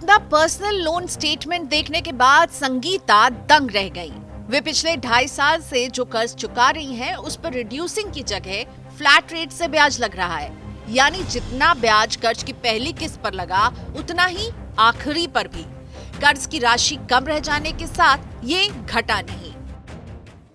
अपना personal loan statement देखने के बाद संगीता दंग रह गई। वे पिछले 2.5 साल से जो कर्ज चुका रही हैं, उस पर रिड्यूसिंग की जगह फ्लैट रेट से ब्याज लग रहा है। यानी जितना ब्याज कर्ज की पहली किस्त पर लगा, उतना ही आखिरी पर भी। कर्ज की राशि कम रह जाने के साथ ये घटा नहीं।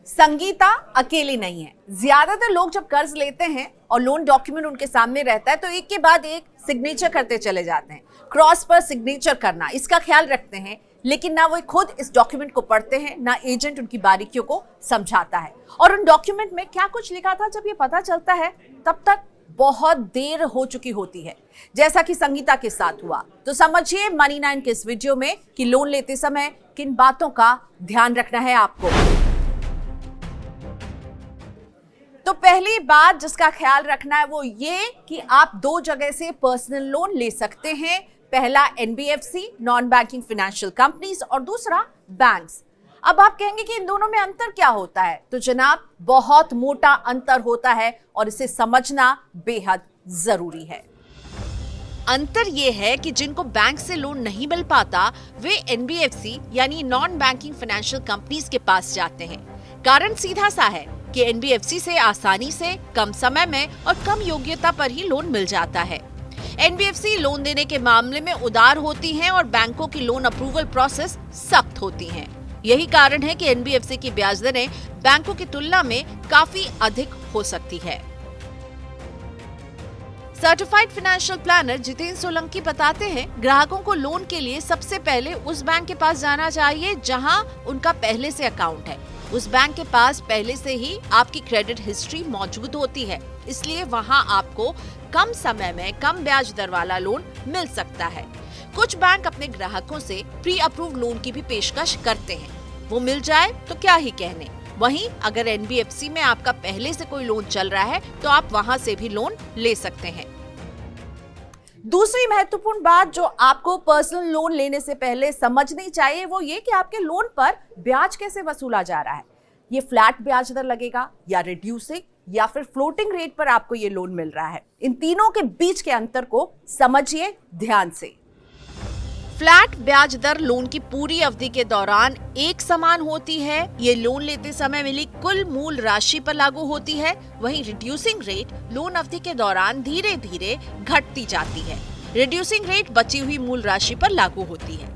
संगीता अकेली नहीं है। ज्यादातर लोग जब कर्ज लेते हैं और लोन डॉक्यूमेंट उनके सामने रहता है तो एक के बाद एक सिग्नेचर करते चले जाते हैं। क्रॉस पर सिग्नेचर करना, इसका ख्याल रखते हैं, लेकिन ना वो खुद इस डॉक्यूमेंट को पढ़ते हैं, ना एजेंट उनकी बारीकियों को समझाता है। और उन डॉक्यूमेंट में क्या कुछ लिखा था जब ये पता चलता है, तब तक बहुत देर हो चुकी होती है, जैसा कि संगीता के साथ हुआ। तो समझिए मनी 9 के इस वीडियो में कि लोन लेते समय किन बातों का ध्यान रखना है आपको। तो पहली बात जिसका ख्याल रखना है वो ये कि आप 2 जगह से पर्सनल लोन ले सकते हैं। पहला NBFC, non banking financial companies, और दूसरा बैंक्स। अब आप कहेंगे कि इन दोनों में अंतर क्या होता है? तो जनाब, बहुत मोटा अंतर होता है और इसे समझना बेहद जरूरी है। अंतर यह है कि जिनको बैंक से लोन नहीं मिल पाता, वे NBFC यानी नॉन बैंकिंग फाइनेंशियल कंपनीज के पास जाते हैं। कारण सीधा सा है कि NBFC से आसानी से, कम समय में और कम योग्यता पर ही लोन मिल जाता है। NBFC लोन देने के मामले में उदार होती हैं और बैंकों की लोन अप्रूवल प्रोसेस सख्त होती हैं। यही कारण है कि NBFC की ब्याज दरें बैंकों की तुलना में काफी अधिक हो सकती है। Certified financial planner Jitendra Solanki बताते हैं, ग्राहकों को लोन के लिए सबसे पहले उस बैंक के पास जाना चाहिए जहां उनका पहले से अकाउंट है। उस बैंक के पास पहले से ही आपकी क्रेडिट हिस्ट्री मौजूद होती है, इसलिए वहां आपको कम समय में कम ब्याज दर वाला लोन मिल सकता है। कुछ बैंक अपने ग्राहकों से प्री अप्रूव्ड लोन की भी पेशकश करते हैं, वो मिल जाए तो क्या ही कहने। वहीं अगर NBFC में आपका पहले से कोई लोन चल रहा है तो आप वहां से भी लोन ले सकते हैं। दूसरी महत्वपूर्ण बात जो आपको पर्सनल लोन लेने से पहले समझनी चाहिए वो ये कि आपके लोन पर ब्याज कैसे वसूला जा रहा है। ये फ्लैट ब्याज दर लगेगा या रिड्यूसिंग या फिर फ्लोटिंग रेट पर आपको ये लोन मिल रहा है। इन तीनों के बीच के अंतर को समझिए ध्यान से। फ्लैट ब्याज दर लोन की पूरी अवधि के दौरान एक समान होती है। ये लोन लेते समय मिली कुल मूल राशि पर लागू होती है। वहीं रिड्यूसिंग रेट लोन अवधि के दौरान धीरे धीरे घटती जाती है। रिड्यूसिंग रेट बची हुई मूल राशि पर लागू होती है।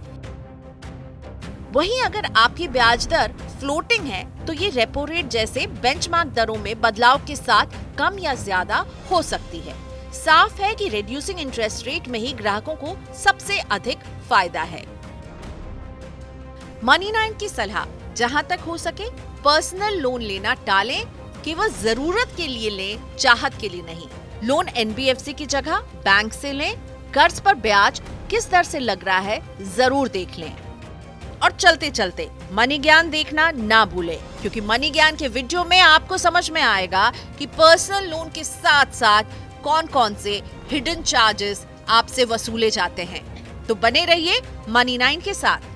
वहीं अगर आपकी ब्याज दर फ्लोटिंग है तो ये रेपो रेट जैसे बेंचमार्क दरों में बदलाव के साथ कम या ज्यादा हो सकती है। साफ है कि रिड्यूसिंग इंटरेस्ट रेट में ही ग्राहकों को सबसे अधिक फायदा है। मनी 9 की सलाह, जहां तक हो सके पर्सनल लोन लेना टालें। केवल जरूरत के लिए लें, चाहत के लिए नहीं। लोन NBFC की जगह बैंक से लें। कर्ज पर ब्याज किस दर से लग रहा है जरूर देख लें। और चलते चलते मनी ज्ञान देखना ना भूलें, क्योंकि मनी ज्ञान के वीडियो में आपको समझ में आएगा कि पर्सनल लोन के साथ साथ कौन कौन से हिडन चार्जेस आपसे वसूले जाते हैं। तो बने रहिए मनी 9 के साथ।